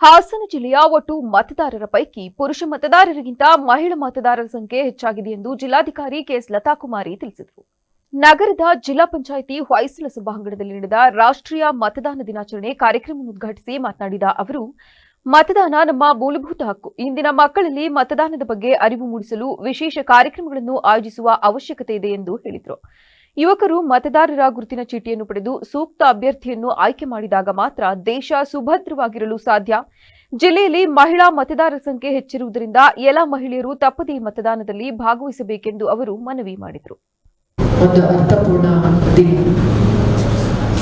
ಹಾಸನ ಜಿಲ್ಲೆಯ ಒಟ್ಟು ಮತದಾರರ ಪೈಕಿ ಪುರುಷ ಮತದಾರರಿಗಿಂತ ಮಹಿಳಾ ಮತದಾರರ ಸಂಖ್ಯೆ ಹೆಚ್ಚಾಗಿದೆ ಎಂದು ಜಿಲ್ಲಾಧಿಕಾರಿ ಕೆಎಸ್ ಲತಾಕುಮಾರಿ ತಿಳಿಸಿದರು. ನಗರದ ಜಿಲ್ಲಾ ಪಂಚಾಯಿತಿ ಹೊಯ್ಸಳ ಸಭಾಂಗಣದಲ್ಲಿ ನಡೆದ ರಾಷ್ಟ್ರೀಯ ಮತದಾನ ದಿನಾಚರಣೆ ಕಾರ್ಯಕ್ರಮವನ್ನು ಉದ್ಘಾಟಿಸಿ ಮಾತನಾಡಿದ ಅವರು, ಮತದಾನ ನಮ್ಮ ಮೂಲಭೂತ ಹಕ್ಕು. ಇಂದಿನ ಮಕ್ಕಳಲ್ಲಿ ಮತದಾನದ ಬಗ್ಗೆ ಅರಿವು ಮೂಡಿಸಲು ವಿಶೇಷ ಕಾರ್ಯಕ್ರಮಗಳನ್ನು ಆಯೋಜಿಸುವ ಅವಶ್ಯಕತೆ ಇದೆ ಎಂದು ಹೇಳಿದರು. ಯುವಕರು ಮತದಾರರ ಗುರುತಿನ ಚೀಟಿಯನ್ನು ಪಡೆದು ಸೂಕ್ತ ಅಭ್ಯರ್ಥಿಯನ್ನು ಆಯ್ಕೆ ಮಾಡಿದಾಗ ಮಾತ್ರ ದೇಶ ಸುಭದ್ರವಾಗಿರಲು ಸಾಧ್ಯ. ಜಿಲ್ಲೆಯಲ್ಲಿ ಮಹಿಳಾ ಮತದಾರರ ಸಂಖ್ಯೆ ಹೆಚ್ಚಿರುವುದರಿಂದ ಎಲ್ಲ ಮಹಿಳೆಯರು ತಪ್ಪದೇ ಮತದಾನದಲ್ಲಿ ಭಾಗವಹಿಸಬೇಕೆಂದು ಅವರು ಮನವಿ ಮಾಡಿದರು. ಒಂದು ಅರ್ಥಪೂರ್ಣ ದಿನ.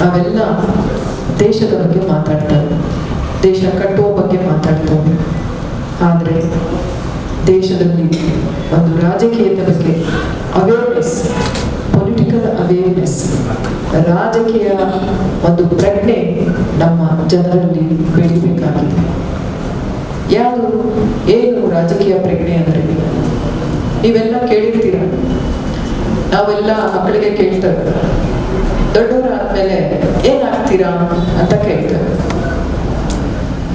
ನಾವೆಲ್ಲ ದೇಶದ ಬಗ್ಗೆ ಮಾತಾಡ್ತಾರೆ, ದೇಶ ಕಟ್ಟುವ ಬಗ್ಗೆ ಮಾತಾಡ್ತೇವೆ. ಆದರೆ ದೇಶದಲ್ಲಿ ಒಂದು ರಾಜಕೀಯದ ಬಗ್ಗೆ ಅವೇರ್ನೆಸ್, ಪೊಲಿಟಿಕಲ್ ಅವೇರ್ನೆಸ್, ರಾಜಕೀಯ ಒಂದು ಪ್ರಜ್ಞೆ ನಮ್ಮ ಜನರಲ್ಲಿ ಬೆಳಿಬೇಕಾಗಿದೆ. ಏನು ರಾಜಕೀಯ ಪ್ರಜ್ಞೆ ಅಂದರೆ ನೀವೆಲ್ಲ ಕೇಳಿರ್ತೀರ. ನಾವೆಲ್ಲ ಮಕ್ಕಳಿಗೆ ಕೇಳ್ತೇವೆ, ದೊಡ್ಡವರಾದ್ಮೇಲೆ ಏನಾಗ್ತೀರಾ ಅಂತ ಕೇಳ್ತೇವೆ.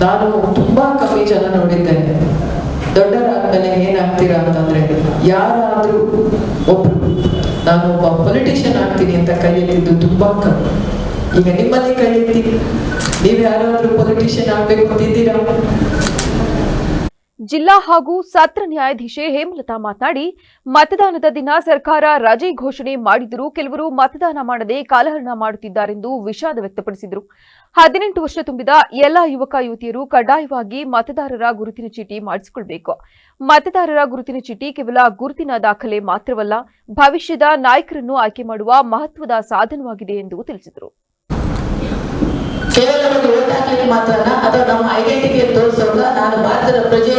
ನಾನು ತುಂಬಾ ಕಮ್ಮಿ ಜನ ನೋಡಿದ್ದೇನೆ ದೊಡ್ಡವರಾದ್ಮೇಲೆ ಏನಾಗ್ತೀರಾ ಅಂತಂದ್ರೆ, ಯಾರಾದ್ರೂ ಒಬ್ರು ನಾನು ಒಬ್ಬ ಪೊಲಿಟಿಷಿಯನ್ ಆಗ್ತೀನಿ ಅಂತ ಕೈ ಎತ್ತಿದ್ದು ತುಂಬಾ ಕಮ್ಮಿ. ಈಗ ನಿಮ್ಮಲ್ಲಿ ಕೈ ಎತ್ತಿ, ನೀವು ಯಾರಾದ್ರೂ ಪೊಲಿಟಿಷಿಯನ್ ಆಗ್ಬೇಕು ಅಂತಿದ್ದೀರಾ? ಜಿಲ್ಲಾ ಹಾಗೂ ಸತ್ರ ನ್ಯಾಯಾಧೀಶೆ ಹೇಮಲತಾ ಮಾತನಾಡಿ, ಮತದಾನದ ದಿನ ಸರ್ಕಾರ ರಜೆ ಘೋಷಣೆ ಮಾಡಿದರೂ ಕೆಲವರು ಮತದಾನ ಮಾಡದೆ ಕಾಲಹರಣ ಮಾಡುತ್ತಿದ್ದಾರೆಂದು ವಿಷಾದ ವ್ಯಕ್ತಪಡಿಸಿದರು. 18 ವರ್ಷ ತುಂಬಿದ ಎಲ್ಲ ಯುವಕ ಯುವತಿಯರು ಕಡ್ಡಾಯವಾಗಿ ಮತದಾರರ ಗುರುತಿನ ಚೀಟಿ ಮಾಡಿಸಿಕೊಳ್ಳಬೇಕು. ಮತದಾರರ ಗುರುತಿನ ಚೀಟಿ ಕೇವಲ ಗುರುತಿನ ದಾಖಲೆ ಮಾತ್ರವಲ್ಲ, ಭವಿಷ್ಯದ ನಾಯಕರನ್ನು ಆಯ್ಕೆ ಮಾಡುವ ಮಹತ್ವದ ಸಾಧನವಾಗಿದೆ ಎಂದು ತಿಳಿಸಿದರು. ಕೇವಲ ಒಂದು ಓಟ್ ಹಾಕಲಿಕ್ಕೆ ಮಾತ್ರನ ಅಥವಾ ನಮ್ಮ ಐಡೆಂಟಿಟಿ ತೋರಿಸುವಾಗ ನಾನು ಭಾರತದ ಪ್ರಜೆ,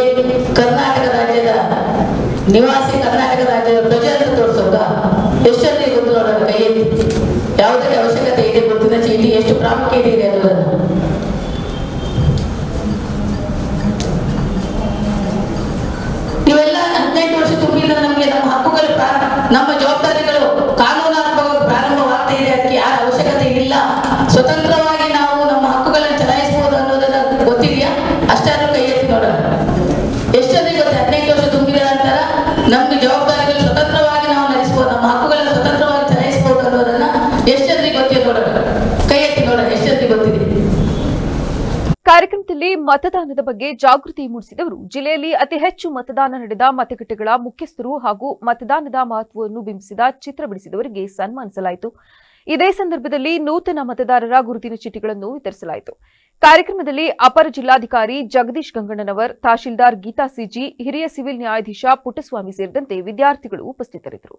ಕರ್ನಾಟಕ ರಾಜ್ಯದ ನಿವಾಸಿ, ಕರ್ನಾಟಕ ರಾಜ್ಯದ ಪ್ರಜೆ ಅಂತ ತೋರಿಸುವಾಗ ಎಷ್ಟೊಂದು ಗೊತ್ತು ಅವರ ಕೈ ಎತ್ತಿ. ಯಾವುದಕ್ಕೆ ಅವಶ್ಯಕತೆ ಇದೆ ಗುರುತಿನ ಚೀಟಿ, ಎಷ್ಟು ಪ್ರಾಮುಖ್ಯತೆ ಇದೆ ಅನ್ನೋದನ್ನು. ನೀವೆಲ್ಲ 18 ವರ್ಷ ತುಂಬಿದ ನಮಗೆ ನಮ್ಮ ಹಕ್ಕುಗಳು, ನಮ್ಮ ಜವಾಬ್ದಾರಿಗಳು ಕಾನೂನಾತ್ಮಕವಾಗಿ ಪ್ರಾರಂಭವಾಗ್ತಾ ಇದೆ. ಅದಕ್ಕೆ ಯಾರ ಅವಶ್ಯಕತೆ ಇಲ್ಲ. ಸ್ವತಂತ್ರವಾಗಿ ನಾವು ನಮ್ಮ ಹಕ್ಕುಗಳನ್ನು ಚಲಾಯಿಸಬಹುದು ಅನ್ನೋದನ್ನ ಗೊತ್ತಿದೆಯಾ? ಅಷ್ಟಾದ್ರೂ ಕೈ ಎತ್ತಿ ನೋಡೋಣ. ಎಷ್ಟೊಂದಿಗೆ ಗೊತ್ತೆ 18 ವರ್ಷ ತುಂಬಿದ ನಂತರ ನಮ್ಗೆ ಜವಾಬ್ದಾರಿಗಳು ಸ್ವತಂತ್ರವಾಗಿ ನಾವು ನಡೆಸಬಹುದು, ನಮ್ಮ ಹಕ್ಕುಗಳನ್ನು ಸ್ವತಂತ್ರವಾಗಿ ಚಲಾಯಿಸಬಹುದು ಅನ್ನೋದನ್ನ ಎಷ್ಟೊಂದಿಗೆ ಗೊತ್ತಿದೆ ನೋಡೋಣ. ಕೈ ಎತ್ತಿ ನೋಡೋಣ, ಎಷ್ಟೊಂದಿಗೆ ಗೊತ್ತಿದೆ. ಕಾರ್ಯಕ್ರಮದಲ್ಲಿ ಮತದಾನದ ಬಗ್ಗೆ ಜಾಗೃತಿ ಮೂಡಿಸಿದವರು, ಜಿಲ್ಲೆಯಲ್ಲಿ ಅತಿ ಹೆಚ್ಚು ಮತದಾನ ನಡೆದ ಮತಗಟ್ಟೆಗಳ ಮುಖ್ಯಸ್ಥರು ಹಾಗೂ ಮತದಾನದ ಮಹತ್ವವನ್ನು ಬಿಂಬಿಸಿದ ಚಿತ್ರ ಬಿಡಿಸಿದವರಿಗೆ ಸನ್ಮಾನಿಸಲಾಯಿತು. ಇದೇ ಸಂದರ್ಭದಲ್ಲಿ ನೂತನ ಮತದಾರರ ಗುರುತಿನ ಚೀಟಿಗಳನ್ನು ವಿತರಿಸಲಾಯಿತು. ಕಾರ್ಯಕ್ರಮದಲ್ಲಿ ಅಪರ ಜಿಲ್ಲಾಧಿಕಾರಿ ಜಗದೀಶ್ ಗಂಗಣ್ಣನವರ್, ತಹಶೀಲ್ದಾರ್ ಗೀತಾ ಸಿಜಿ, ಹಿರಿಯ ಸಿವಿಲ್ ನ್ಯಾಯಾಧೀಶ ಪುಟ್ಟಸ್ವಾಮಿ ಸೇರಿದಂತೆ ವಿದ್ಯಾರ್ಥಿಗಳು ಉಪಸ್ಥಿತರಿದ್ದರು.